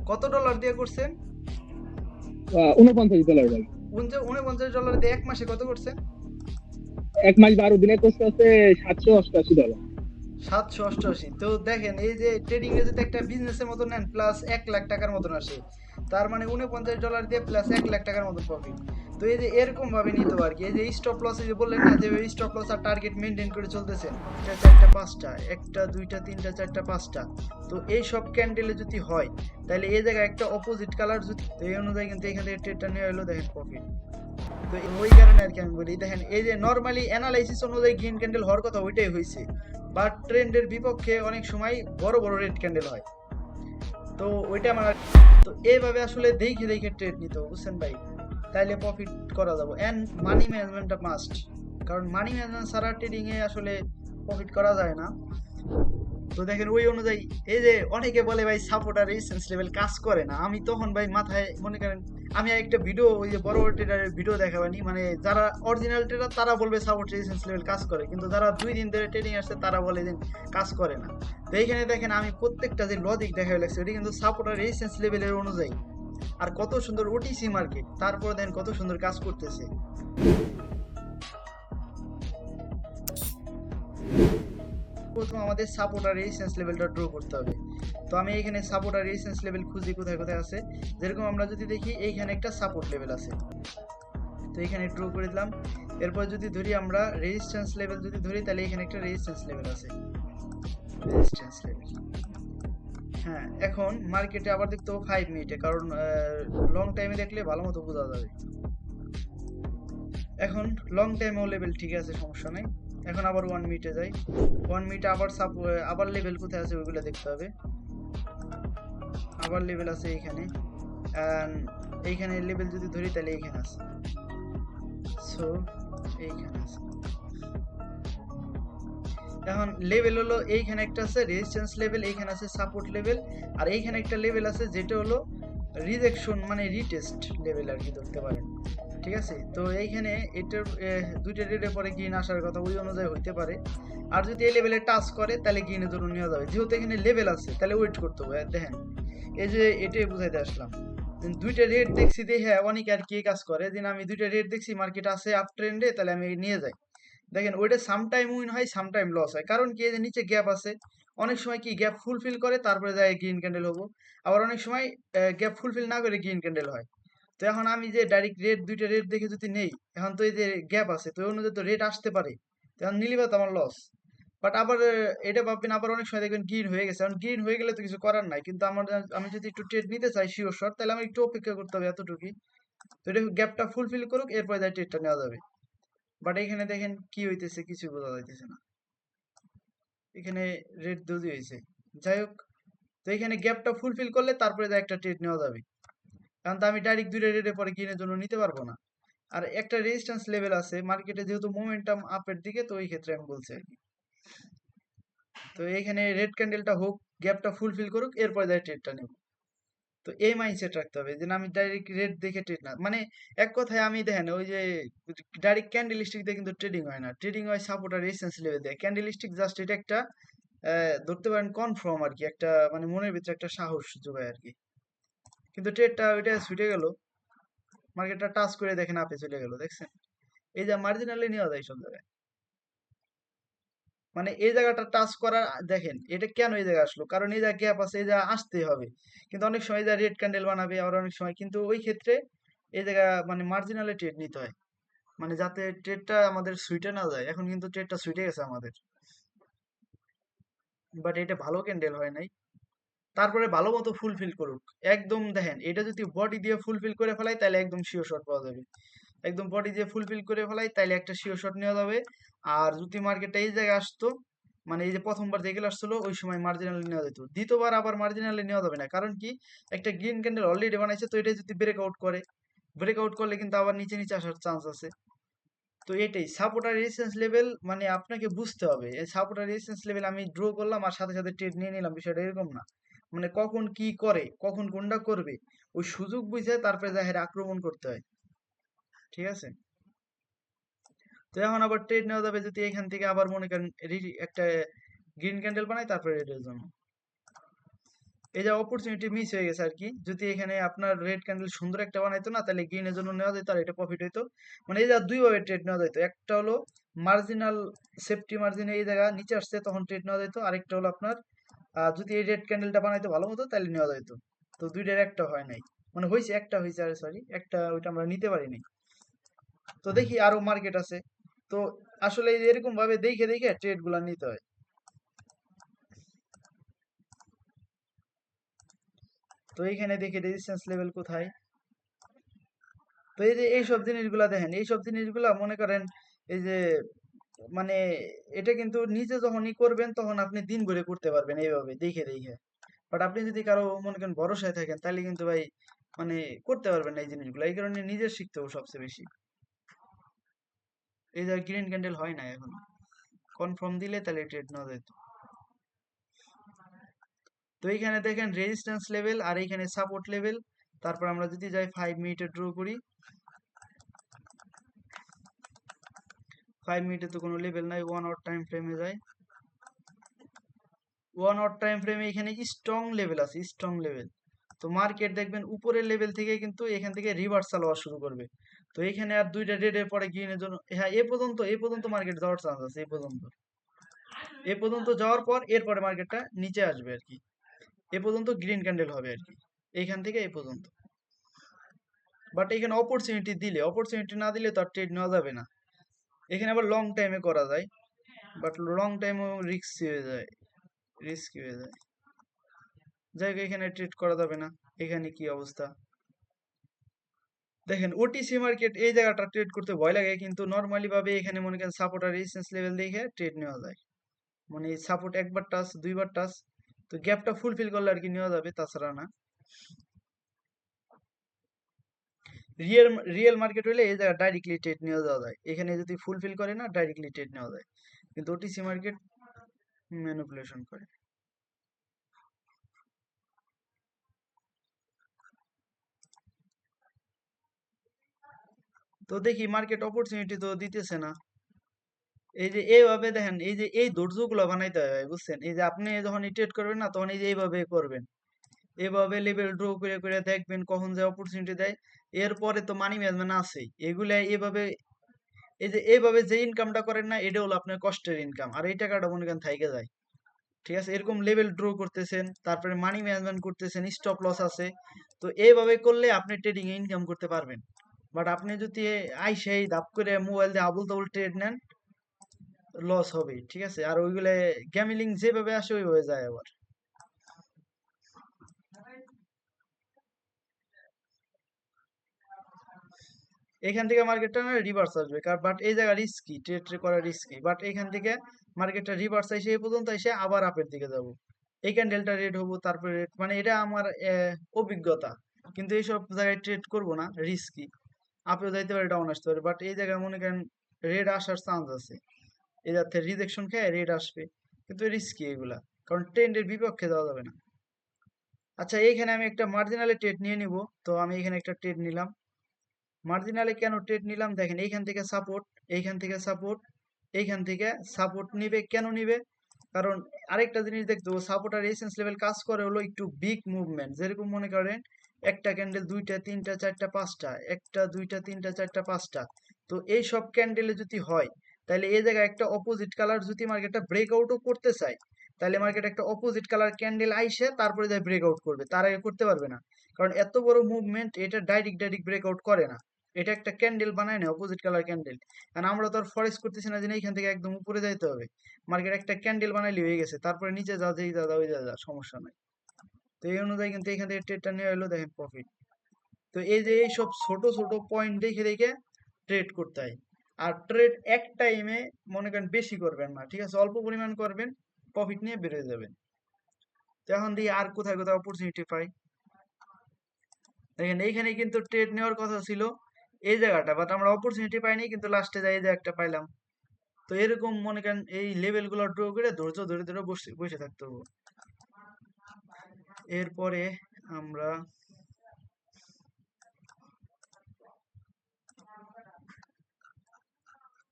কত ডলার দিয়ে করছেন? $49 ভাই। $49 দিয়ে এক মাসে কত করছেন? 1 মাস 12 দিনে করতে হচ্ছে $788। 788। তো দেখেন এই যে ট্রেডিং এ যদি একটা বিজনেসের মতো নেন প্লাস 1 লাখ টাকার মতন আসে, তার মানে $49 দিয়ে প্লাস 1 লাখ টাকার মতন প্রফিট। তো এই যে এরকম ভাবে নিতে আর কি, এই যে স্টপ লস যে বললেন না, যে স্টপ লস আর টার্গেট মেনটেন করে চলতেছেন, একটা চারটা পাঁচটা, একটা দুইটা তিনটা চারটা পাঁচটা, তো এই সব ক্যান্ডেলে যদি হয়, তাহলে এই জায়গায় একটা অপোজিট কালার যদি, তো এই অনুযায়ী কিন্তু এখান থেকে ট্রেডটা নেওয়া হলো, দেখেন প্রফিট। তো ওই কারণে আর কি আমি বলি, দেখেন এই যে নর্মালি অ্যানালাইসিস অনুযায়ী গ্রিন ক্যান্ডেল হওয়ার কথা ওইটাই হয়েছে, বাট ট্রেন্ডের বিপক্ষে অনেক সময় বড় বড় রেড ক্যান্ডেল হয়। তো ওইটা আমার, তো এইভাবে আসলে দেখে দেখে ট্রেড নিতে হবে, বুঝছেন ভাই? তাইলে প্রফিট করা যাবে, অ্যান্ড মানি ম্যানেজমেন্টটা মাস্ট, কারণ মানি ম্যানেজমেন্ট ছাড়া ট্রেডিং এ আসলে প্রফিট করা যায় না। তো দেখেন ওই অনুযায়ী, এই যে অনেকে বলে ভাই সাপোর্ট আর রেজিস্ট্যান্স লেভেল কাজ করে না, আমি তখন ভাই মাথায় মনে করেন, আমি একটা ভিডিও, ওই যে বড় বড় ট্রেডারের ভিডিও দেখাবানি, মানে যারা অরিজিনাল ট্রেডার তারা বলবে সাপোর্ট রেজিস্ট্যান্স লেভেল কাজ করে, কিন্তু যারা 2 দিন ধরে ট্রেডিং আসছে তারা বলে যে কাজ করে না। তো এইখানে দেখেন আমি প্রত্যেকটা যে লজিক দেখা লাগছে ওটা কিন্তু সাপোর্ট আর রেজিস্ট্যান্স লেভেলের অনুযায়ী। আর কত সুন্দর ওটিসি মার্কেট, তারপর দেন কত সুন্দর কাজ করতেছে। প্রথম আমাদের সাপোর্ট আর রেজিস্ট্যান্স লেভেলটা ড্র করতে হবে। তো আমি এখানে সাপোর্ট আর রেজিস্ট্যান্স লেভেল খুঁজি কোথায় কোথায় আছে। যেরকম আমরা যদি দেখি এইখানে একটা সাপোর্ট লেভেল আছে, তো এখানে ড্র করে দিলাম। এরপর যদি ধরি আমরা রেজিস্ট্যান্স লেভেল যদি ধরি, তাহলে এখানে একটা রেজিস্ট্যান্স লেভেল আছে, রেজিস্ট্যান্স লেভেল। হ্যাঁ, এখন মার্কেটে আবার দেখতে হবে 5 মিনিটে, কারণ লং টাইমে দেখলে ভালো মতো বোঝা যাবে। এখন লং টাইমেও লেভেল ঠিক আছে, সমস্যা নাই। এখন আবার 1 মিনিটে যাই, 1 মিনিটে আবার আবার লেভেল কোথায় আছে ওইগুলো দেখতে হবে। আবার লেভেল আছে এইখানে, and এইখানে লেভেল যদি ধরি তাহলে এইখানে আছে, সো এইখানে আছে। এখন লেভেল হলো এইখানে একটা আছে রেজিস্ট্যান্স লেভেল, এইখানে আছে সাপোর্ট লেভেল, আর এইখানে একটা লেভেল আছে যেটা হলো রিজেকশন মানে রিটেস্ট লেভেল আর কি ধরতে পারেন। ঠিক আছে, তো এইখানে এটার দুইটা রেডের পরে গ্রিন আসার কথা ওই অনুযায়ী হইতে পারে। আর যদি এই লেভেলে টাচ করে তাহলে গ্রিনের জন্য নেওয়া যাবে, যেহেতু এখানে লেভেল আছে তাহলে ওয়েট করতে হবে। দেখেন এই যে এটাই বুঝাইতে আসলাম, দুইটা রেট দেখছি দিয়ে, হ্যাঁ অনেক আর কি কাজ করে, যে আমি দুইটা রেট দেখছি মার্কেট আছে আপ ট্রেন্ডে, তাহলে আমি নিয়ে যাই। দেখেন ওইটা সামটাইম উইন হয় সামটাইম লস হয়, কারণ কি এই যে নিচে গ্যাপ আছে, অনেক সময় কি গ্যাপ ফুলফিল করে তারপরে যায় গ্রিন ক্যান্ডেল হবো, আবার অনেক সময় গ্যাপ ফুলফিল না করে গ্রিন ক্যান্ডেল হয়। তো এখন আমি যে ডাইরেক্ট রেট দুইটা রেট দেখে যদি নেই, এখন তো এই যে গ্যাপ আছে তো ওই অনুযায়ী তো রেট আসতে পারে, তো এখন নিলিবা তো আমার লস। বাট আবার এটা ভাববেন, আবার অনেক সময় দেখবেন গ্রিন হয়ে গেছে, এখন গ্রিন হয়ে গেলে তো কিছু করার নাই, কিন্তু আমার আমি যদি একটু ট্রেড নিতে চাই শিওর শট, তাহলে আমি একটু অপেক্ষা করতে হবে এতটুকুই। তো এটা গ্যাপটা ফুলফিল করুক, এরপর যাই ট্রেডটা নেওয়া যাবে। বাট এখানে দেখেন কি হইতেছে, কিছু বোঝা যাইতেছে না, এখানে রেট দুই হয়েছে। যাই হোক, তো এখানে গ্যাপটা ফুলফিল করলে তারপরে যা একটা ট্রেড নেওয়া যাবে, কারণ তো আমি ডাইরেক্ট দুইটা রেটে পরে কিনের জন্য নিতে পারবো না। আর একটা রেজিস্ট্যান্স লেভেল আছে মার্কেটে, যেহেতু মোমেন্টাম আপের দিকে, তো ওই ক্ষেত্রে আমি বলছি আর কি। তো এইখানে রেড ক্যান্ডেলটা হোক, গ্যাপটা ফুলফিল করুক, এরপর যাই ট্রেডটা নেব। তো এই মাইন্ডসেট রাখতে হবে যে না, আমি ডাইরেক্ট রেট দেখে ট্রেড না, মানে এক কথায় আমি দেখেন ওই যে ডাইরেক্ট ক্যান্ডেল স্টিক দিয়ে কিন্তু ট্রেডিং হয় না, ট্রেডিং হয় সাপোর্ট আর রেজিস্ট্যান্স লেভেল দিয়ে। ক্যান্ডেল স্টিক জাস্ট এটা একটা ধরতে পারেন কনফার্ম আর কি, একটা মানে মনের ভিতরে একটা সাহস যোগায় আর কি। কিন্তু ট্রেডটা ওইটা ছুটে গেল, মার্কেটটা টাচ করে দেখেন আপে চলে গেল, দেখছেন? এই যে মার্জিনালি নেওয়া যায় সব জায়গায়, মানে এই জায়গাটা টাচ করার, দেখেন এটা কেন এই জায়গায় আসলো, কারণ এই জায়গায় গ্যাপ আছে, এই জায়গায় আসতেই হবে। কিন্তু অনেক সময় এই জায়গায় রেড ক্যান্ডেল বানাবে, আবার অনেক সময় কিন্তু ওই ক্ষেত্রে এই জায়গা মানে মার্জিনালি ট্রেড নিতে হয়, মানে যাতে ট্রেডটা আমাদের সুইটে না যায়। এখন কিন্তু ট্রেডটা সুইটে গেছে আমাদের, বাট এটা ভালো ক্যান্ডেল হয় নাই। তারপরে ভালো মতো ফুলফিল করুক, একদম দেখেন এটা যদি বডি দিয়ে ফুলফিল করে ফেলাই তাহলে একদম শিওর শট পাওয়া যাবে, একদম বডি দিয়ে ফুলফিল করে ফেলাই তাইলে একটা শিওর শট নেওয়া যাবে। আর যদি মার্কেটটা এই জায়গায় আসতো, মানে এই যে প্রথমবার যেগুলো আসছিল ওই সময় মার্জিনালি নেওয়া যেত, দ্বিতীয়বার আবার মার্জিনালি নেওয়া যাবে না, কারণ কি একটা গ্রিন ক্যান্ডেল অলরেডি বানাইছে, তো এটা যদি ব্রেকআউট করে, ব্রেকআউট করলে কিন্তু আবার নিচে নিচে আসার চান্স আছে। তো এটাই সাপোর্ট আর রেজিস্ট্যান্স লেভেল, মানে আপনাকে বুঝতে হবে এই সাপোর্ট আর রেজিস্ট্যান্স লেভেল আমি ড্র করলাম আর সাথে সাথে ট্রেড নিয়ে নিলাম, বিষয়টা এরকম না। মানে কখন কি করে, কখন কোনটা করবে, ওই সুযোগ বুঝে তারপরে জাহের আক্রমণ করতে হয়। ঠিক আছে, তো এখন আবার ট্রেড নেওয়া যাবে যদি এখান থেকে আবার মনে করেন একটা গ্রিন ক্যান্ডেল বানাই তারপরে রেডের জন্য। এই যে অপরচুনিটি মিস হয়ে গেছে আর কি। যদি এখানে আপনার রেড ক্যান্ডেল সুন্দর একটা বানাইতো না, তাহলে গ্রিনের জন্য নেওয়া যেত আর এটা প্রফিট হইতো। মানে এই যে দুই ভাবে ট্রেড নেওয়া যেত। একটা হলো মার্জিনাল সেফটি মার্জিনে এই জায়গা নিচে আসছে তখন ট্রেড নেওয়া যেত, আরেকটা হলো আপনার যদি এই রেড ক্যান্ডেলটা বানাইতে ভালো মতো তাহলে নেওয়া যেত। তো দুইটার একটা হয় নাই, মানে হয়েছে একটা হয়েছে, আর সরি একটা ওইটা আমরা নিতে পারিনি। তো দেখি আরো মার্কেট আছে। তো আসলে এই যে এরকম ভাবে দেখে দেখে ট্রেড গুলা নিতে হয়। তো এইখানে দেখি রেজিস্ট্যান্স লেভেল কোথায়। তো এই যে এইসব জিনিসগুলা দেখেন, এইসব জিনিসগুলা মনে করেন এই যে মানে এটা কিন্তু নিজে যখনই করবেন তখন আপনি দিন ভরে করতে পারবেন এইভাবে দেখে দেখে। বাট আপনি যদি কারো মনে করেন ভরসায় থাকেন তাহলে কিন্তু ভাই মানে করতে পারবেন না এই জিনিসগুলো। এই কারণে নিজে শিখতে হবে সবচেয়ে বেশি। এই যে গ্রিন ক্যান্ডেল হয় না এখন, কনফার্ম দিলে তাহলে ট্রেড নেওয়া যেত। তো এইখানে দেখেন রেজিস্ট্যান্স লেভেল আর এইখানে সাপোর্ট লেভেল। তারপর আমরা যদি যাই 5 মিনিটে ড্র করি, 5 মিনিটে তো কোনো লেভেল নাই, 1 আওয়ার টাইম ফ্রেমে যায়। 1 আওয়ার টাইম ফ্রেমে এখানে স্ট্রং লেভেল আছে, স্ট্রং লেভেল। তো মার্কেট দেখবেন উপরের লেভেল থেকে কিন্তু এখান থেকে রিভার্সাল হওয়া শুরু করবে। তো এখানে আর দুইটা রেডের পরে গ্রিনের জন্য, হ্যাঁ এ পর্যন্ত মার্কেট যাওয়ার চান্স আছে। এ পর্যন্ত যাওয়ার পর এরপরে মার্কেটটা নিচে আসবে আর কি। এ পর্যন্ত গ্রিন ক্যান্ডেল হবে আর কি, এইখান থেকে এ পর্যন্ত। বাট এখানে অপরচুনিটি না দিলে তো আর ট্রেড নেওয়া যাবে না। এখানে আবার লং টাইমে করা যায়, বাট লং টাইমও রিস্কি হয়ে যায়। যাই হোক, এখানে ট্রেড করা যাবে না। এখানে কি অবস্থা দেখেন, ওটিসি মার্কেট এই জায়গাটা ট্রেড করতে ভয় লাগে, কিন্তু নর্মালি ভাবে এখানে মনে করেন সাপোর্ট আর রেজিস্ট্যান্স লেভেল দেখে ট্রেড নেওয়া যায়। মানে সাপোর্ট একবার টাচ দুইবার টাচ, তো গ্যাপটা ফুলফিল করলে আর কি নেওয়া যাবে, তাছাড়া না। রিয়েল রিয়েল মার্কেট হলে এই জায়গা ডাইরেক্টলি ট্রেড নেওয়া যাওয়া যায়, এখানে যদি ফুলফিল করে না ডাইরেক্টলি ট্রেড নেওয়া যায়। কিন্তু ওটিসি মার্কেট ম্যানিপুলেশন করে। তো দেখি মার্কেট অপরচুনিটি তো দিতেছে না। এই যে এইভাবে দেখেন, এই যে এই ধৈর্যগুলো বানাইতে হয় বুঝছেন। এই যে আপনি যখন ট্রেড করবেন না তখন এই যে এইভাবে করবেন, এভাবে লেভেল ড্র করে করে দেখবেন কখন যে অপরচুনিটি দেয়। এরপরে তো মানি ম্যানেজমেন্ট আছেই, এগুলা এভাবে এই যে এইভাবে যে ইনকামটা করেন না এটা হলো আপনার কষ্টের ইনকাম, আর এই টাকাটা মনে করেন থাইকে যায়। ঠিক আছে, এরকম লেভেল ড্র করতেছেন, তারপরে মানি ম্যানেজমেন্ট করতেছেন, স্টপ লস আছে। তো এইভাবে করলে আপনি ট্রেডিং এ ইনকাম করতে পারবেন। বাট আপনি যদি আইসেই ধাপ করে মোবাইল দিয়ে আবুল তাবুল ট্রেড নেন, লস হবে। ঠিক আছে, আর ওইগুলো গ্যামিলিং যেভাবে আসে ওইভাবে যায় আবার। এখান থেকে মার্কেটটা না রিভার্স আসবে, বাট এই জায়গা রিস্কি, ট্রেড করা রিস্কি। বাট এখান থেকে মার্কেটটা রিভার্স এসে এই পর্যন্ত এসে আবার আপের দিকে যাব, এই ক্যান্ডেলটা রেড হবো তারপরে রেড, মানে এটা আমার অভিজ্ঞতা। কিন্তু এইসব জায়গায় ট্রেড করব না, রিস্কি। আপেও যাইতে পারে, ডাউন আসতে পারে, বাট এই জায়গায় মনে করেন রেড আসার চান্স আছে। এই যাতে রিজেকশন খেয়ে রেড আসবে, কিন্তু রিস্কি এগুলা, কারণ ট্রেন্ডের বিপক্ষে যাওয়া যাবে না। আচ্ছা, এইখানে আমি একটা মার্জিনালে ট্রেড নিয়ে নিব। তো আমি এখানে একটা ট্রেড নিলাম। মার্জিনালে কেন ট্রেড নিলাম দেখেন, এইখান থেকে সাপোর্ট, এইখান থেকে সাপোর্ট, এইখান থেকে সাপোর্ট নিবে। কেন নিবে? কারণ আরেকটা জিনিস দেখতে হবে, সাপোর্ট আর রেজিস্ট্যান্স লেভেল কাজ করে হলো একটু বিগ মুভমেন্ট। যেরকম মনে করেন একটা ক্যান্ডেল দুইটা তিনটা চারটা পাঁচটা, একটা দুইটা তিনটা চারটা পাঁচটা। তো এই সব ক্যান্ডেলে যদি হয়, তাহলে এই জায়গায় একটা অপোজিট কালার যদি মার্কেটটা ব্রেকআউটও করতে চায়, তাহলে মার্কেট একটা অপোজিট কালার ক্যান্ডেল আইসে তারপরে যায় ব্রেকআউট করবে, তার আগে করতে পারবে না। কারণ এত বড় মুভমেন্ট এটা ডাইরেক্ট ব্রেকআউট করে না। এটা একটা ক্যান্ডেল বানায় না, অপোজিট কালার ক্যান্ডেল। কারণ আমরা তো আর ফরেস্ট করতেছি না যে এখান থেকে একদম উপরে যাইতে হবে। মার্কেট একটা ক্যান্ডেল বানাইলে হয়ে গেছে, তারপরে নিচে যা যেই যা ওই যা সমস্যা নাই। তো এই অনুযায়ী কিন্তু এখান থেকে ট্রেডটা নেওয়া হলো, দেখেন প্রফিট। তো এই যে এই সব ছোট ছোট পয়েন্ট দেখে দেখে ট্রেড করতে হয়। আর ট্রেড এক টাইমে মনে করেন বেশি করবেন না, ঠিক আছে, অল্প পরিমাণ করবেন, প্রফিট নিয়ে বেরোয় যাবেন। তো এখন দিয়ে আর কোথায় কোথায় অপরচুনিটি পাই দেখেন, এইখানে কিন্তু ট্রেড নেওয়ার কথা ছিল এই জায়গাটা, বাট আমরা অপরচুনিটি পাইনি, কিন্তু লাস্টে যাই যে একটা পাইলাম। তো এরকম মনে করেন এই লেভেল গুলো ড্র করে ধৈর্য ধরে ধরে বসে বসে থাকতে হবে। এরপরে আমরা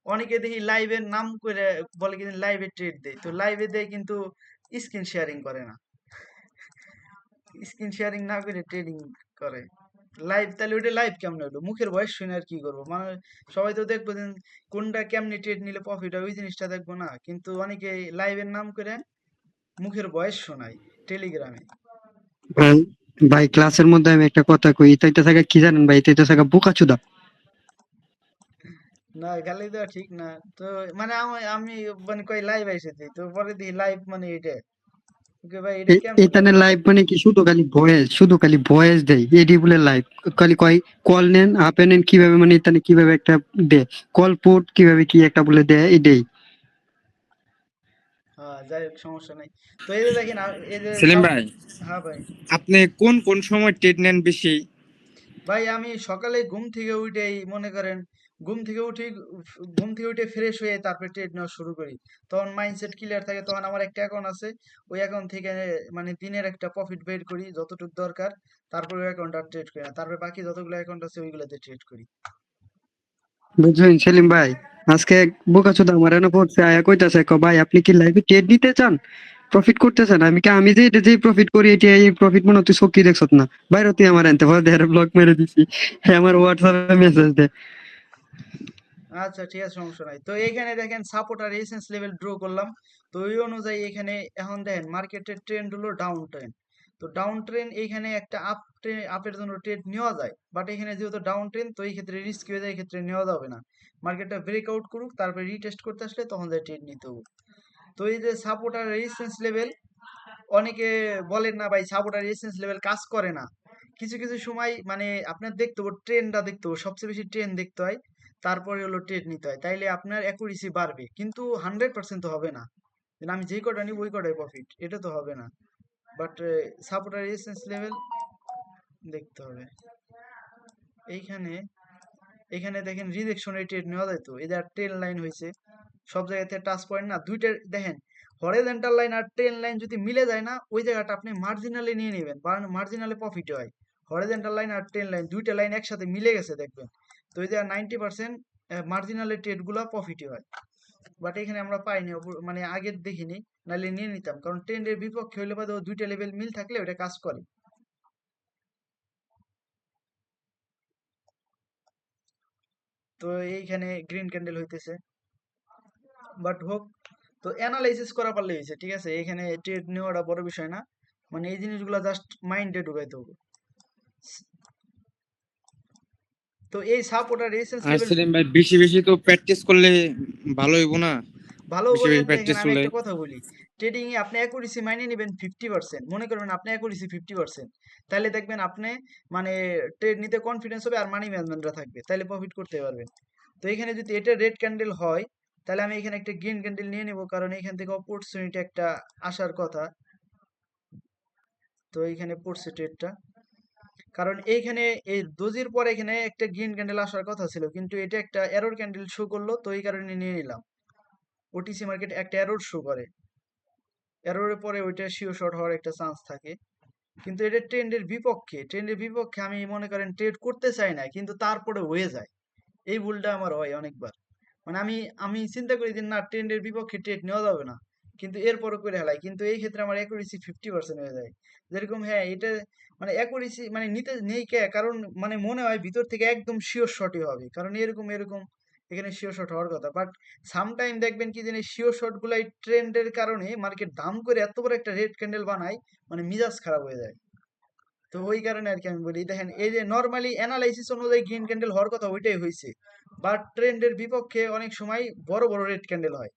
অনেকে দেখি লাইভের নাম করে বলে কিন্তু লাইভে ট্রেড দেয়, তো লাইভে দেয় কিন্তু স্ক্রিন শেয়ারিং করে না। স্ক্রিন শেয়ারিং না করে ট্রেডিং করে লাইভ, তাহলে ওইটা লাইভ কেমন হলো? মুখের ভয়েস শুনে আর কি করবো? মানে সবাই তো দেখবো যে কোনটা কেমনে ট্রেড নিলে প্রফিট হয় ওই জিনিসটা দেখবো না, কিন্তু অনেকে লাইভের নাম করে মুখের ভয়েস শোনায় টেলিগ্রামে। ভাই ভাই ক্লাসের মধ্যে আমি একটা কথা কই, ইতাইতে থাকা কি জানেন ভাই, ইতাইতে থাকা বোকাচোদা। না, গালি দেওয়া ঠিক না তো। মানে আমি মানে কই লাইভ আইসেছি তো পরে দেখি লাইভ মানে এটা, ওকে ভাই এটা কেমনে এখানে লাইভ? লাইভ মানে কি, শুধু খালি ভয়েস দেয়, এডি বলে লাইভ। খালি কয় কল নেন, আপে নেন, কিভাবে মানে এখানে কিভাবে একটা দেয়, কল পোর্ট কিভাবে কি একটা বলে দেয় এটাই। হ্যাঁ, যাই হোক সমস্যা নাই। তো এই যে দেখেন এই যে সেলিম সাপ। ভাই, হ্যাঁ ভাই। আপনি কোন কোন সময় ট্রেড নেন বেশি? ভাই আমি সকালে ঘুম থেকে উঠেই মনে করেন, ঘুম থেকে উঠে ঘুম থেকে উঠে ফ্রেশ হয়ে তারপরে ট্রেড নেওয়া শুরু করি। তখন মাইন্ডসেট ক্লিয়ার থাকে, তখন আমার একটা অ্যাকাউন্ট আছে, ওই অ্যাকাউন্ট থেকে মানে দিনের একটা প্রফিট বের করি যতটুকু দরকার, তারপরে ওই অ্যাকাউন্ট আর ট্রেড করি না, তারপরে বাকি যতগুলো অ্যাকাউন্ট আছে ওইগুলোতে ট্রেড করি। বুঝছেন সেলিম ভাই, আজকে এক বোকাচোদা আমার এনে পড়ছে, আয়া কইতাছে ভাই আপনি কি লাইভে ট্রেড নিতে চান, প্রফিট করতেছেন? আমি যে এটা যে প্রফিট করি, এটা এই প্রফিট মনে হয় তুই চোখই দেখছত না, বাইরে তুই আমার আনতে পরে দেয়ার ব্লক মেরে দিছি। হ্যাঁ, আমার হোয়াটসঅ্যাপে মেসেজ দে। আচ্ছা ঠিক আছে, সমস্যা নাই। তো এইখানে দেখেন সাপোর্ট আর রেজিস্ট্যান্স লেভেল ড্র করলাম। তো ওই অনুযায়ী এখানে এখন দেখেন মার্কেটের ট্রেন্ড হলো ডাউন ট্রেন্ড। তো ডাউন ট্রেন্ড এইখানে একটা আপের জন্য ট্রেড নেওয়া যায়, বাট এখানে যেহেতু ডাউন ট্রেন্ড তো এই ক্ষেত্রে রিস্ক হয়ে যায়, এই ক্ষেত্রে নেওয়া যাবে না। মার্কেটটা ব্রেকআউট করুক তারপরে রিটেস্ট করতে আসলে তখন যায় ট্রেড নিতে হবে। তো এই যে সাপোর্ট আর রেজিস্ট্যান্স লেভেল, অনেকে বলেন না ভাই সাপোর্ট আর রেজিস্ট্যান্স লেভেল কাজ করে না। কিছু কিছু সময় মানে আপনার দেখতে হবে, ট্রেন্ডটা দেখতে হবে, সবচেয়ে বেশি ট্রেন্ড দেখতে হয়, তারপরে হলো ট্রেড নিতে হয়, তাইলে আপনার অ্যাকুরেসি বাড়বে, কিন্তু 100% তো হবে না যে আমি যেই কটা নিব ওই কটাই প্রফিট, এটা তো হবে না। বাট সাপোর্ট আর রেজিস্ট্যান্স লেভেল দেখতে হবে। এইখানে এখানে দেখেন রিজেকশনের ট্রেড নেওয়া যায়, তো এদের ট্রেন লাইন হয়েছে, সব জায়গাতে টাচ পয়েন্ট না দুইটা দেখেন, হরিজন্টাল লাইন আর ট্রেন লাইন যদি মিলে যায় না ওই জায়গাটা আপনি মার্জিনালি নিয়ে নেবেন, কারণ মার্জিনালে প্রফিট হয়। হরিজন্টাল লাইন আর ট্রেন লাইন দুইটা লাইন একসাথে মিলে গেছে দেখবেন, তো এই জায়গায় 90% মার্জিনালের ট্রেড গুলা প্রফিটই হয়। বাট এখানে আমরা পাইনি, মানে আগের দেখিনি, নাহলে নিয়ে নিতাম, কারণ ট্রেন্ডের বিপক্ষে হইলে বাদে দুইটা লেভেল মিল থাকলে ওটা কাজ করে। তো এইখানে গ্রিন ক্যান্ডেল হইতেছে, বাট হোক, তো অ্যানালাইসিস করা পারলে হয়েছে, ঠিক আছে, এখানে ট্রেড নেওয়াটা বড় বিষয় না, মানে এই জিনিসগুলো জাস্ট মাইন্ডে ঢুকাইতে হবে। তো এই সাপোর্ট আর রেজিস্ট্যান্স আর লেভেল সেলিম ভাই, বেশি বেশি তো প্র্যাকটিস করলে ভালো হইব না? ভালো বেশি বলেন, বেশি দেখেন প্র্যাকটিস আমি করলে একটা কথা বলি, ট্রেডিং এ আপনি অ্যাকুরেসি মাইনে নেবেন 50%, মনে করবেন আপনি অ্যাকুরেসি 50%, তাহলে দেখবেন আপনি মানে ট্রেড নিতে কনফিডেন্স হবে আর মানি ম্যানেজমেন্টটা থাকবে, তাহলে প্রফিট করতে পারবেন। তো এখানে যদি এটা রেড ক্যান্ডেল হয়, তাহলে আমি এখানে একটা গ্রিন ক্যান্ডেল নিয়ে নেব, কারণ এখান থেকে অপরচুনিটি একটা আসার কথা। তো এইখানে পড়ছে ট্রেডটা, কারণ এইখানে এই দোজির পরে এখানে একটা গ্রিন ক্যান্ডেল আসার কথা ছিল, কিন্তু এটা একটা এরর ক্যান্ডেল শো করলো, তো এই কারণে নিয়ে নিলাম। ওটিসি মার্কেট একটা এরর শো করে, এররের পরে ওইটা শিওর শর্ট হওয়ার একটা চান্স থাকে, কিন্তু এটা ট্রেন্ডের বিপক্ষে আমি মনে করেন ট্রেড করতে চাই না, কিন্তু তারপরে হয়ে যায়, এই ভুলটা আমার হয় অনেকবার। মানে আমি আমি চিন্তা করি যে না ট্রেন্ডের বিপক্ষে ট্রেড নেওয়া যাবে না, কিন্তু এরপরও করে হেলাই, কিন্তু এই ক্ষেত্রে আমার অ্যাকুরেসি 50% হয়ে যায়। যেরকম হ্যাঁ এটা মানে অ্যাকুরেসি মানে নিতে নেই কে, কারণ মানে মনে হয় ভিতর থেকে একদম শিওর শটই হবে, কারণ এরকম এরকম এখানে শিওর শট হওয়ার কথা, বাট সামটাইম দেখবেন কি জানি শিওর শট গুলাই ট্রেন্ডের কারণে মার্কেট দাম করে এত বড় একটা রেড ক্যান্ডেল বানায়, মানে মিজাজ খারাপ হয়ে যায়। তো ওই কারণে আর কি আমি বলি, দেখেন এই যে নর্মালি অ্যানালাইসিস অনুযায়ী গ্রিন ক্যান্ডেল হওয়ার কথা ওইটাই হয়েছে, বাট ট্রেন্ডের বিপক্ষে অনেক সময় বড় বড় রেড ক্যান্ডেল হয়,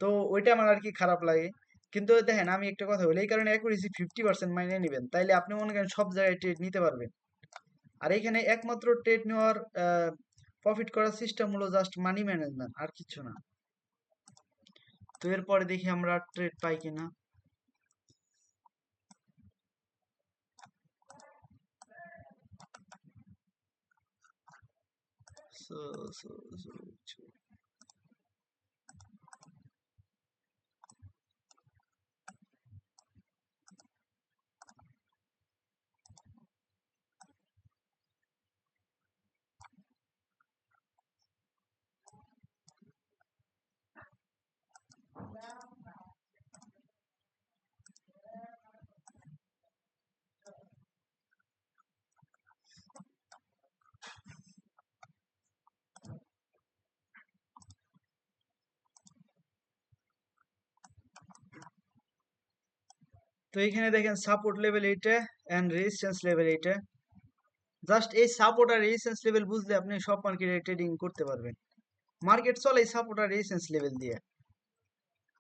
তো ওইটা আমার আর কি খারাপ লাগে। কিন্তু দেখেন আমি একটা কথা বলি, এই কারণে অ্যাকুরেসি 50% মাইনে নেবেন, তাইলে আপনি মনে করেন সব জায়গায় ট্রেড নিতে পারবেন। আর এখানে একমাত্র ট্রেড নেওয়ার প্রফিট করার সিস্টেম হলো জাস্ট মানি ম্যানেজমেন্ট, আর কিছু না। তো এরপরে দেখি আমরা ট্রেড পাই কিনা। So, so, so. তো এখানে দেখেন সাপোর্ট লেভেল এইটা এন্ড রেজিস্ট্যান্স লেভেল এইটা। জাস্ট এই সাপোর্ট আর রেজিস্ট্যান্স লেভেল বুঝলে আপনি সব মার্কেটে ট্রেডিং করতে পারবেন। মার্কেট চলে এই সাপোর্ট আর রেজিস্ট্যান্স লেভেল দিয়ে।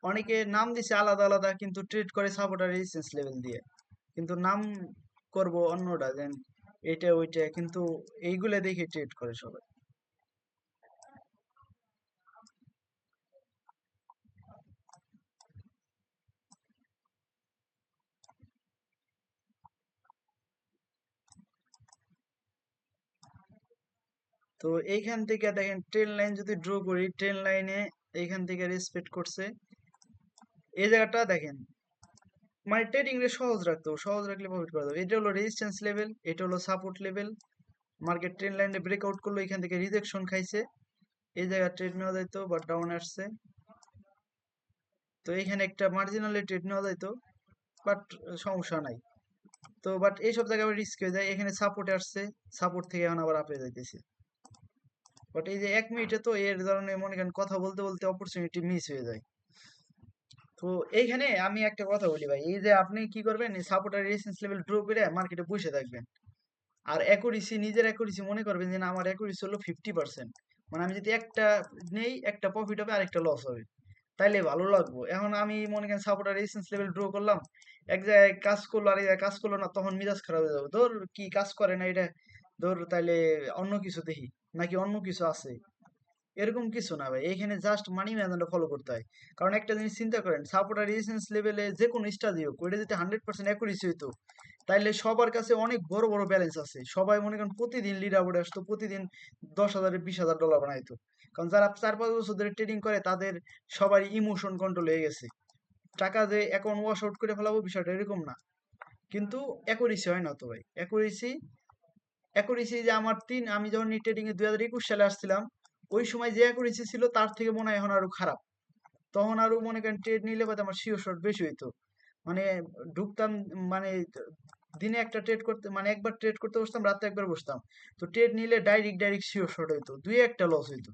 অনেকে নাম দিছে আলাদা আলাদা, কিন্তু ট্রেড করে সাপোর্ট আর রেজিস্ট্যান্স লেভেল দিয়ে, কিন্তু নাম করব অন্যটা, দেন এটা ওইটা, কিন্তু এইগুলা দেখে ট্রেড করে সবাই। তো এইখান থেকে দেখেন ট্রেন লাইন যদি ড্র করি, ট্রেন লাইনে এইখান থেকে রেসপেক্ট করছে এই জায়গাটা দেখেন, মানে ট্রেডিং রে সহজ রাখতে হবে, সহজ রাখলে প্রফিট করা যাবে। এটা হলো রেজিস্ট্যান্স লেভেল, এটা হলো সাপোর্ট লেভেল। মার্কেট ট্রেন লাইনে ব্রেকআউট করলো, এখান থেকে রিজেকশন খাইছে, এই জায়গায় ট্রেড নেওয়া যাইতো বাট ডাউন আসছে। তো এখানে একটা মার্জিনালি ট্রেড নেওয়া যাইতো বাট সমস্যা নাই। তো বাট এইসব জায়গায় রিস্ক হয়ে যায়। এখানে সাপোর্টে আসছে, সাপোর্ট থেকে এখন আবার আপে যাইতেছে। বাট এই যে 1 মিনিটে তো এর ধরনের মনে করেন কথা বলতে বলতে অপরচুনিটি মিস হয়ে যায়। তো এইখানে আমি একটা কথা বলি ভাই, এই যে আপনি কি করবেন, সাপোর্ট আর রেজিস্ট্যান্স লেভেল ড্র করে মার্কেটে বসে থাকবেন, আর অ্যাকুরেসি, নিজের অ্যাকুরেসি মনে করবেন যে না আমার অ্যাকুরেসি হলো 50%, মানে আমি যদি একটা নেই একটা প্রফিট হবে আর একটা লস হবে, তাইলে ভালো লাগবো। এখন আমি মনে করেন সাপোর্ট আর রেজিস্ট্যান্স লেভেল ড্র করলাম, এক জায়গায় কাজ করলো আর এক জায়গায় কাজ করলো না, তখন মিজাজ খারাপ হয়ে যাবে, ধর কি কাজ করে না এটা, ধর তাইলে অন্য কিছু দেখি, নাকি অন্য কিছু আছে। এরকম কিছু না ভাই, এখানে জাস্ট মানি ম্যানেজমেন্ট ফলো করতে হয়। কারণ একটা জিনিস চিন্তা করেন, সাপোর্ট আর রেজিস্ট্যান্স লেভেলে যে কোনো স্টাডি হোক, ওইটা যদি 100% অ্যাকুরেসি হইতো, তাইলে সবার কাছে অনেক বড় বড় ব্যালেন্স আছে, সবাই মনে করেন প্রতিদিন লিডার বোর্ডে আসতো, প্রতিদিন 10,000 20,000 ডলার বানাইতো। কারণ যারা 4-5 বছর ধরে ট্রেডিং করে তাদের সবারই ইমোশন কন্ট্রোল হয়ে গেছে, টাকা যে অ্যাকাউন্ট ওয়াশ আউট করে ফেলাবো বিষয়টা এরকম না। কিন্তু অ্যাকুরেসি হয় না তো ভাই, অ্যাকুরেসি, অ্যাকুরেসি যে আমার আমি যখন ট্রেডিং এ 2021 সালে আসছিলাম, ওই সময় যে অ্যাকুরেসি ছিল তার থেকে মনে হয় এখন আরো খারাপ। তখন আরো মনে করেন ট্রেড নিলে হয়তো আমার শিওর শট বেশি হইতো, মানে ঢুকতাম, মানে দিনে একটা ট্রেড করতে, মানে একবার ট্রেড করতে বসতাম, রাতে একবার বসতাম, তো ট্রেড নিলে ডাইরেক্ট শিওর শট হইতো, দুই একটা লস হইতো।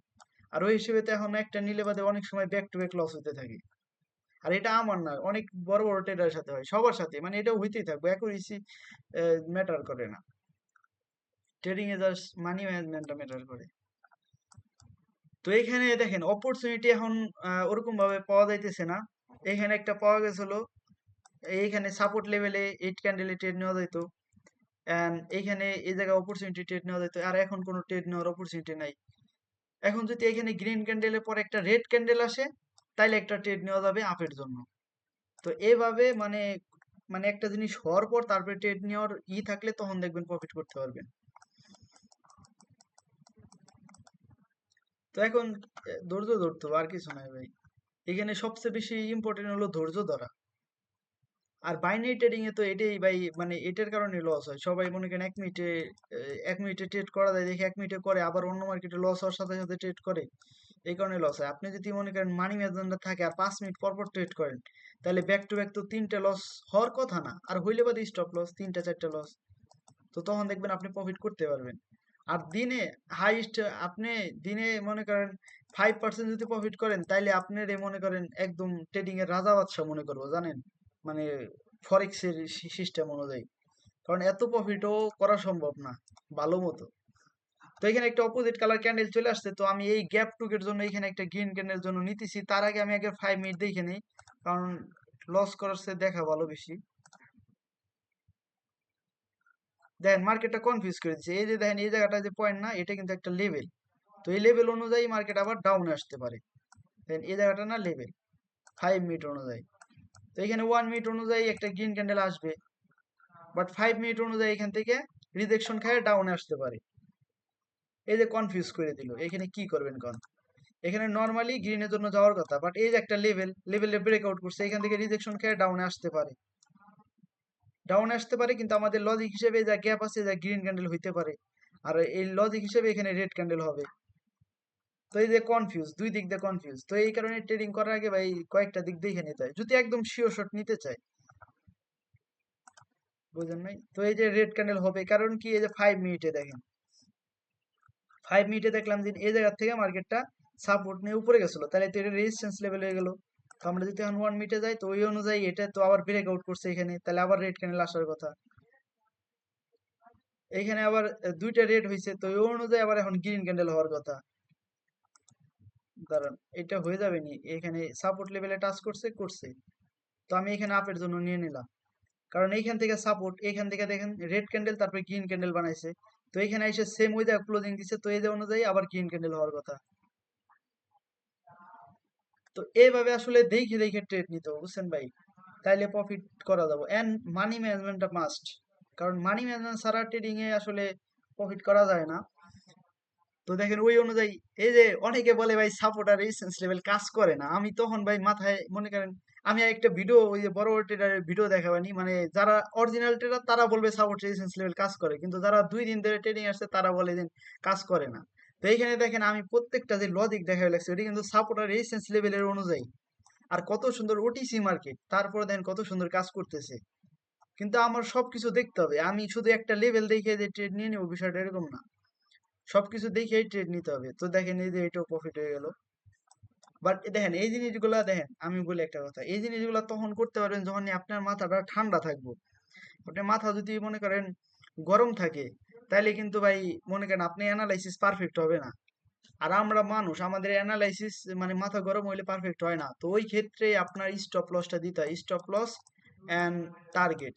আর ওই হিসেবে তো এখন একটা নিলে বাদে অনেক সময় ব্যাক টু ব্যাক লস হইতে থাকে। আর এটা আমার না, অনেক বড় বড় ট্রেডারের সাথে হয়, সবার সাথে, মানে এটা হইতেই থাকবে, অ্যাকুরেসি ম্যাটার করে না, ট্রেডিং এ জাস্ট মানি ম্যানেজমেন্টটা ম্যাটার করে। তো এখানে দেখেন অপরচুনিটি এখন ওরকম ভাবে পাওয়া যাইতেছে না। এখানে একটা পাওয়া গেছিল, এইখানে সাপোর্ট লেভেলে 8 ক্যান্ডেলে ট্রেড নেওয়া যাইতো, এন্ড এইখানে এই জায়গায় অপরচুনিটি ট্রেড নেওয়া যাইতো, আর এখন কোনো ট্রেড নেওয়ার অপরচুনিটি নাই। এখন যদি এখানে গ্রিন ক্যান্ডেলের পর একটা রেড ক্যান্ডেল আসে, তাইলে একটা ট্রেড নেওয়া যাবে আপের জন্য। তো এভাবে মানে, মানে একটা জিনিস হওয়ার পর তারপরে ট্রেড নেওয়ার থাকলে তখন দেখবেন প্রফিট করতে পারবেন। তো এখন ধৈর্য ধরতে হবে, আর কিছু নাই ভাই। এখানে সবচেয়ে বেশি ইম্পর্টেন্ট হলো ধৈর্য ধরা। আর বাইনারি ট্রেডিং এ তো এটাই ভাই, মানে এটার কারণে লস হয়। সবাই মনে করেন 1 মিনিটে, 1 মিনিটে ট্রেড করা যায় দেখে 1 মিনিটে করে, আবার অন্য মার্কেটে লস হওয়ার সাথে সাথে ট্রেড করে, এই কারণে লস হয়। আপনি যদি মনে করেন মানি ম্যানেজমেন্ট থাকে আর 5 মিনিট পর পর ট্রেড করেন, তাহলে ব্যাক টু ব্যাক তো 3টে লস হওয়ার কথা না, আর হইলে বাদে স্টপ লস 3টা 4টা লস, তো তখন দেখবেন আপনি প্রফিট করতে পারবেন। আর দিনে হাইস্ট, আপনি দিনে মনে করেন 5% যদি প্রফিট করেন, তাইলে আপনার মনে করেন একদম ট্রেডিং এর রাজা বাদশাহ মনে করবো, জানেন, মানে ফরেক্স এর সিস্টেম অনুযায়ী। কারণ এত প্রফিটও করা সম্ভব না ভালো মতো। তো এখানে একটা অপোজিট কালার ক্যান্ডেল চলে আসছে, তো আমি এই গ্যাপ টুকের জন্য এখানে একটা গ্রিন ক্যান্ডেল জন্য নিতেছি। তার আগে আমি আগে 5 মিনিট দেখে নিই, কারণ লস করার চেয়ে দেখা ভালো বেশি। দেখেন মার্কেটটা কনফিউজ করে দিচ্ছে, এই যে দেখেন এই জায়গাটা যে পয়েন্ট না, এটা কিন্তু একটা লেভেল। তো এই লেভেল অনুযায়ী মার্কেট আবার ডাউনে আসতে পারে। দেখেন এই জায়গাটা না লেভেল, 5 মিনিট অনুযায়ী। তো এখানে 1 মিনিট অনুযায়ী একটা গ্রিন ক্যান্ডেল আসবে, বাট 5 মিনিট অনুযায়ী এখান থেকে রিজেকশন খায় ডাউনে আসতে পারে। এই যে কনফিউজ করে দিল, এখানে কি করবেন কোন, এখানে নর্মালি গ্রিনের জন্য যাওয়ার কথা, বাট এই যে একটা লেভেলে ব্রেকআউট করছে, এখান থেকে রিজেকশন খেয়ে ডাউনে আসতে পারে, ডাউনে আসতে পারে, কিন্তু আমাদের লজিক হিসেবে যা গ্যাপ আছে, যা গ্রিন ক্যান্ডেল হইতে পারে, আর এই লজিক হিসেবে এখানে রেড ক্যান্ডেল হবে। তো এই যে কনফিউজ, দুই দিক দিয়ে কনফিউজ, তো এই কারণে ট্রেডিং করার আগে ভাই কয়েকটা দিক দেখে নিতে হয়, যদি একদম শিওর শট নিতে চায়। বুঝেন নাই? তো এই যে রেড ক্যান্ডেল হবে, কারণ কি, এই যে 5 মিনিটে দেখেন, 5 মিনিটে দেখলাম যে এই জায়গা থেকে মার্কেটটা সাপোর্ট নিয়ে উপরে গেছিল, তাহলে তো এটা রেজিস্ট্যান্স লেভেল হয়ে গেল। তো আমরা যদি এখন 1 মিনিটে যাই তো ওই অনুযায়ী এটা তো আবার ব্রেক আউট করছে এখানে, তাহলে আবার রেড ক্যান্ডেল আসার কথা। এইখানে আবার দুইটা রেড হয়েছে, তো ওই অনুযায়ী আবার এখন গ্রিন ক্যান্ডেল হওয়ার কথা। দাঁড়ান, এটা হয়ে যাবে নি, এখানে সাপোর্ট লেভেলে টাচ করছে করছে, তো আমি এখানে আপের জন্য নিয়ে নিলাম, কারণ এইখান থেকে সাপোর্ট, এইখান থেকে দেখেন রেড ক্যান্ডেল তারপরে গ্রিন ক্যান্ডেল বানাইছে, তো এখানে এসে সেম ওই জায়গায় ক্লোজিং দিছে, তো এই যে অনুযায়ী আবার গ্রিন ক্যান্ডেল হওয়ার কথা। তো এইভাবে আসলে দেখে দেখে ট্রেড নিতে হবে, বুঝছেন ভাই, তাইলে প্রফিট করা যাবে। এন্ড মানি ম্যানেজমেন্টটা মাস্ট, কারণ মানি ম্যানেজমেন্ট ছাড়া ট্রেডিং এ আসলে প্রফিট করা যায় না। তো দেখেন ওই অনুযায়ী, এই যে অনেকে বলে ভাই সাপোর্ট আর রেজিস্ট্যান্স লেভেল কাজ করে না, আমি তখন ভাই মাথায় মনে করেন, আমি একটা ভিডিও, ওই যে বড় বড় ট্রেডারের ভিডিও দেখাবানি, মানে যারা অরিজিনাল ট্রেডার তারা বলবে সাপোর্ট রেজিস্ট্যান্স লেভেল কাজ করে, কিন্তু যারা 2 দিন ধরে ট্রেডিং আসছে তারা বলে যে কাজ করে না। তো এইখানে দেখেন আমি প্রত্যেকটা যে লজিক দেখা লাগছে ওটা কিন্তু সাপোর্ট আর রেজিস্ট্যান্স লেভেলের অনুযায়ী, আর কত সুন্দর ওটিসি মার্কেট, তারপরে দেখেন কত সুন্দর কাজ করতেছে। কিন্তু আমার সবকিছু দেখতে হবে, আমি শুধু একটা লেভেল দেখে যে ট্রেড নিয়ে নেবো বিষয়টা এরকম না, সবকিছু দেখেই ট্রেড নিতে হবে। তো দেখেন এই যে এটাও প্রফিট হয়ে গেল। বাট দেখেন এই জিনিসগুলা, দেখেন আমি বলি একটা কথা, এই জিনিসগুলা তখন করতে পারবেন যখন আপনার মাথাটা ঠান্ডা থাকবে। আপনার মাথা যদি মনে করেন গরম থাকে, তাইলে কিন্তু ভাই মনে করেন আপনি অ্যানালাইসিস পারফেক্ট হবে না। আর আমরা মানুষ, আমাদের অ্যানালাইসিস মানে মাথা গরম হইলে পারফেক্ট হয় না, তো ওই ক্ষেত্রে আপনার স্টপ লসটা দিতে হয়, স্টপ লস অ্যান্ড টার্গেট,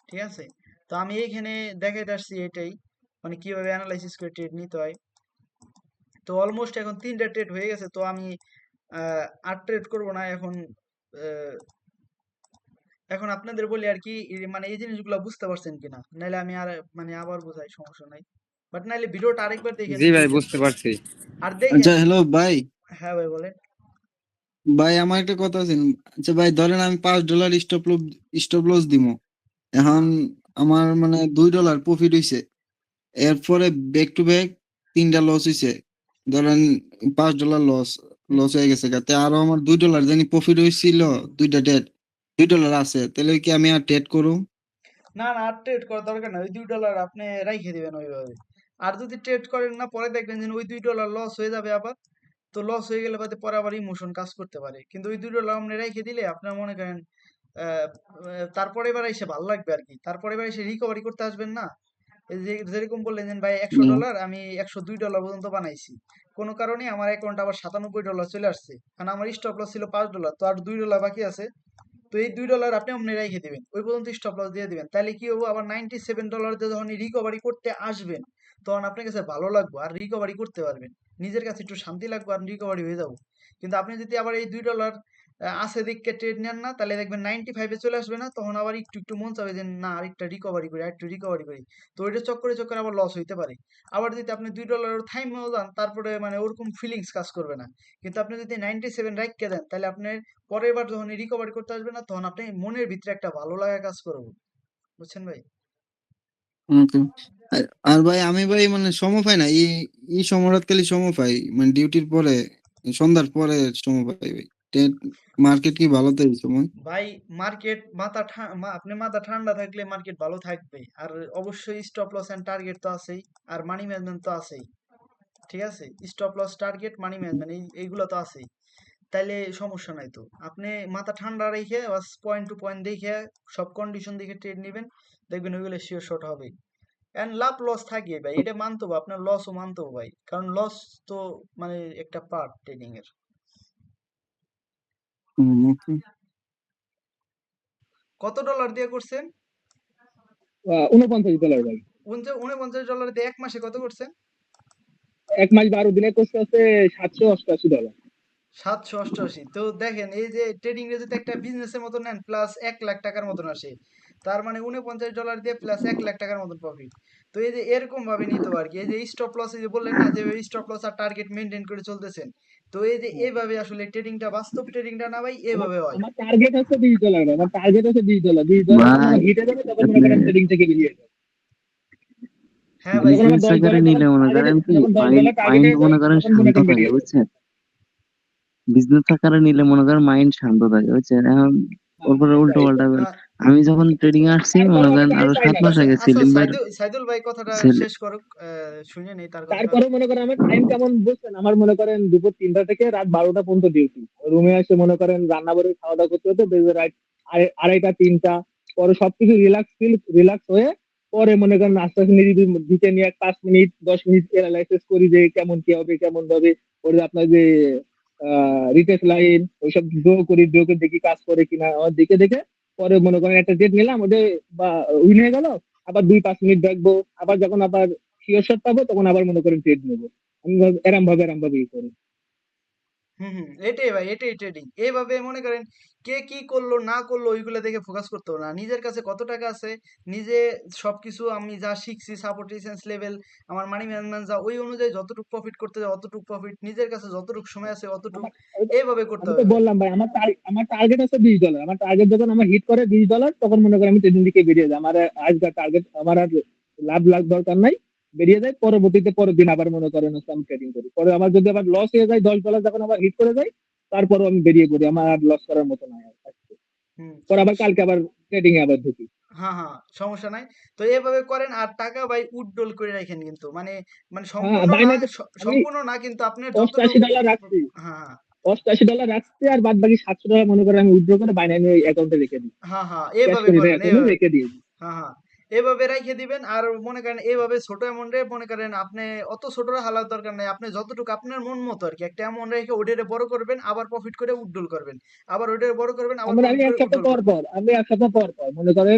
ঠিক আছে। তো আমি এইখানে দেখাইতে আসছি এটাই, মানে কিভাবে অ্যানালাইসিস করে ট্রেড নিতে হয়। তো অলমোস্ট এখন 3টা ট্রেড হয়ে গেছে, তো আমি আর ট্রেড করবো না এখন। আহ, এখন আপনাদের বলি আর কি, মানে এই জিনিসগুলো বুঝতে পারছেন কিনা, নাইলে আমি আর মানে আবার বোঝাই, সমস্যা নাই, বাট নাইলে ভিডিওটা আরেকবার দেখেন জি ভাই, বুঝেন। বুঝতে পারছি। আর আচ্ছা, দেখেন, হ্যালো ভাই। হ্যাঁ ভাই বলেন। ভাই, আমার একটা কথা আছে। আচ্ছা ভাই, ধরেন আমি $5 স্টপ লস দিব। এখন আমার মানে $2 প্রফিট হইছে। এরপরে ব্যাক টু ব্যাক 3টা লস হইছে। ধরেন $5 লস হুম। লস হয়ে গেছে গাতে, আরো আমার $2 জানি প্রফিট হইছিল। দুইটা ডেট $2 আছে, তাহলে কি আমি আর ট্রেড করুম? না না, আর ট্রেড করার দরকার নাই, ওই $2 আপনি রাইখে দিবেন ওইভাবে। আর যদি ট্রেড করেন না, পরে দেখবেন যে ওই $2 লস হয়ে যাবে আবার, তো লস হয়ে গেলে বাদে পরে আবার ইমোশন কাজ করতে পারে, কিন্তু ওই $2 আপনি রেখে দিলে আপনার মনে করেন তারপরে এবার এসে ভালো লাগবে আর কি, তারপরে এবার এসে রিকভারি করতে আসবেন না। এই যে যেরকম বললেন যে ভাই হুম। $100 আমি $102 পর্যন্ত বানাইছি, কোনো কারণে আমার অ্যাকাউন্ট আবার $97 চলে আসছে, কারণ আমার স্টপ লস ছিল $5, তো আর $2 বাকি আছে। তো এই $2 আপনি অমনি রেখে দিবেন, ওই পর্যন্ত স্টপ লস দিয়ে দিবেন, তাহলে কি হবো, আবার $97 দিয়ে যখন রিকভারি করতে আসবেন, তখন আপনার কাছে ভালো লাগবে আর রিকভারি করতে পারবেন, নিজের কাছে একটু শান্তি লাগবে আর রিকভারি হয়ে যাবো। কিন্তু আপনি যদি আবার এই $2 আছে দিককে ট্রেড নেন না, তাহলে দেখবেন 95-এ চলে আসবে না, তখন আবার একটু একটু মন চাবে যে না আরেকটা রিকভারি করি, আরেকটু রিকভারি করি, তো ওইটা চক্করে চক্করে আবার লস হইতে পারে। আবার যদি আপনি $2 থাইমেও যান, তারপরে মানে ওরকম ফিলিংস কাজ করবে না। কিন্তু আপনি যদি 97 রাইখকে দেন, তাহলে আপনার পরের বার যখন রিকভারি করতে আসবে না, তখন আপনি মনের ভিতরে একটা ভালো লাগা কাজ করবে, বুঝছেন ভাই। ওকে। আর আর ভাই, আমি ভাই মানে সময় পাই না, এই এই সময়রাত খালি সময় পাই, মানে ডিউটির পরে, সন্ধ্যার পরে সময় পাই ভাই। মার্কেট কি ভালো তো এই সময়? ভাই মার্কেট আপনি মাথা ঠান্ডা থাকলে মার্কেট ভালো থাকবে, আর অবশ্যই স্টপ লস এন্ড টার্গেট তো আছেই, আর মানি ম্যানেজমেন্ট তো আছেই, ঠিক আছে। Stop loss target money management এইগুলো তো আছেই, তাইলে সমস্যা নাই। তো আপনি মাথা ঠান্ডা রেখে বাস পয়েন্ট টু পয়েন্ট দেখে সব কন্ডিশন দেখে ট্রেড নেবেন, দেখবেন ওইগুলো শিওর শট হবে। এন্ড লাভ লস থাকে ভাই, এটা মানতে হবে, আপনার লসও মানতে হবে ভাই, কারণ লস তো মানে একটা পার্ট ট্রেডিং এর। ওকে। কত ডলার দিয়ে করছেন? $49 ভাই। $49 দিয়ে 1 মাসে কত করছেন? 1 মাস 12 দিনের কোর্স আছে $788। 788। তো দেখেন এই যে ট্রেডিং এ যদি একটা বিজনেসের মতো নেন, প্লাস 1 লাখ টাকার মতন আসে, তার মানে $49 দিয়ে প্লাস 1 লাখ টাকার মতন প্রফিট। তো এই যে এরকম ভাবে নিতে হবে আর কি, এই যে স্টপ লস, এই যে বললেন না যে স্টপ লস আর টার্গেট মেনটেন করে চলতেছেন, তো এই যে এইভাবে আসলে ট্রেডিংটা, বাস্তব ট্রেডিংটা না ভাই, আমার এভাবে হয়। আমার টার্গেট হচ্ছে $20, আমার টার্গেট হচ্ছে $20, যখন ভাই, আমার হিটে যাবে তখন মনে আপনি করেন ট্রেডিং থেকে বেরিয়ে যাবে। হ্যাঁ ভাই, যখন আমার বিজনেস দশ আকারে ডলার নিলে মনে টার্গেট, করেন কি যখন দশ মাইন্ড ডলার টার্গেট মাইন্ড হয়ে যায় মনে করেন তখন মনে শান্ত করেন থাকে, বেরিয়ে যাবে। বুঝছেন? বিজনেস আকারে নিলে মনে করেন মাইন্ড শান্ত থাকে, বুঝছেন? এখন ওর হ্যাঁ, উপরে উল্টো এটাই। পাল্টা আমি যখন ট্রেডিং এ আসছি মনে করেন আরো 7 মাস আচ্ছা আগে আচ্ছা সেলিম ভাই সাইদুল ভাই কথাটা সেল- শেষ করুক, শুনে নেই তার কথাটা। তারপরে মনে করেন আমার টাইম কেমন বুঝছেন, আমার মনে করেন দুপুর 3টা থেকে রাত 12টা পর্যন্ত ডিউটি। রুমে এসে মনে করেন রান্না করে খাওয়া দাওয়া করতে হতে বেজে রাত আড়াইটা 3টা। পরে সবকিছু রিল্যাক্স হয়ে পরে মনে করেন আস্তে আস্তে নিজে দিকে নিয়ে 5 মিনিট 10 মিনিট অ্যানালাইসিস করি যে কেমন কি হবে কেমন হবে। পরে আপনার যে রিটেস্ট লাইন ওইসব ড্র করে দেখি কাজ করে কিনা আমার দেখে দেখে পরে মনে করেন একটা ডেট নিলাম ওদের বা উইন হয়ে গেল, আবার 2-5 মিনিট দেখবো, আবার যখন আবার শিওর শট পাবো তখন আবার মনে করেন ট্রেড নেবো। আমি এরম ভাবে ই করি। এটাই ভাই, এটাই ট্রেডিং। এইভাবে মনে করেন কে কি করলো না করলো ওইগুলো দেখে ফোকাস করতে হবে না, নিজের কাছে কত টাকা আছে, নিজে সবকিছু আমি যা শিখছি সাপোর্ট রেজিস্ট্যান্স লেভেল আমার মানি ম্যানেজমেন্ট যা ওই অনুযায়ী যতটুকু প্রফিট করতে যায় অতটুকু প্রফিট, নিজের কাছে যতটুকু সময় আছে অতটুকু, আমার এইভাবে করতে আমি তো হবে ভাই। বললাম ভাই আমার টার্গেট আছে $20। আমার টার্গেট যখন আমার হিট করে $20 তখন মনে করেন আমি ট্রেডিং দিকে বেরিয়ে যাই। আমার আজকে টার্গেট আমার আর লাভ দরকার নাই, বেরিয়ে যায়। পরবর্তীতে পরের দিন আবার মনে করেন হচ্ছে আমি ট্রেডিং করি। পরে আমার যদি আবার লস হয়ে যায় $10 যখন আবার হিট করে যায় তারপরও আমি বেরিয়ে পড়ি, আমার আর লস করার মতো নাই আর আজকে। হুম পরে আবার কালকে আবার ট্রেডিং এ আবার ঢুকি। সমস্যা নাই। তো এভাবে করেন আর টাকা ভাই উইথড্রল করে রাখেন কিন্তু মানে, মানে হ্যাঁ সম্পূর্ণ না, বাইনাতে আমি সম্পূর্ণ না কিন্তু আপনার যতটুকু। $88 রাখছি, হ্যাঁ $88 রাখছি, আর বাদ বাকি $700 মনে করেন আমি উইথড্র করে বাইনানি অ্যাকাউন্টে রেখে দিই, ক্যাশ এভাবে করে করবেন, অ্যাকাউন্টে এভাবে। রেখে দিই। হ্যাঁ হ্যাঁ এভাবে রেখে দিবেন। আর মনে করেন এভাবে ছোট অ্যামাউন্টে মনে করেন আপনি অত ছোট হালার দরকার নাই, আপনি যতটুকু আপনার মন মতো আর কি একটা অ্যামাউন্ট রেখে ওটারে বড় করবেন, আবার প্রফিট করে উইথড্রল করবেন, আবার ওটারে বড় করবেন, আবার আমরা প্রফিট করে উইথড্রল করবেন। আমি এক সপ্তাহ পর পর মনে করেন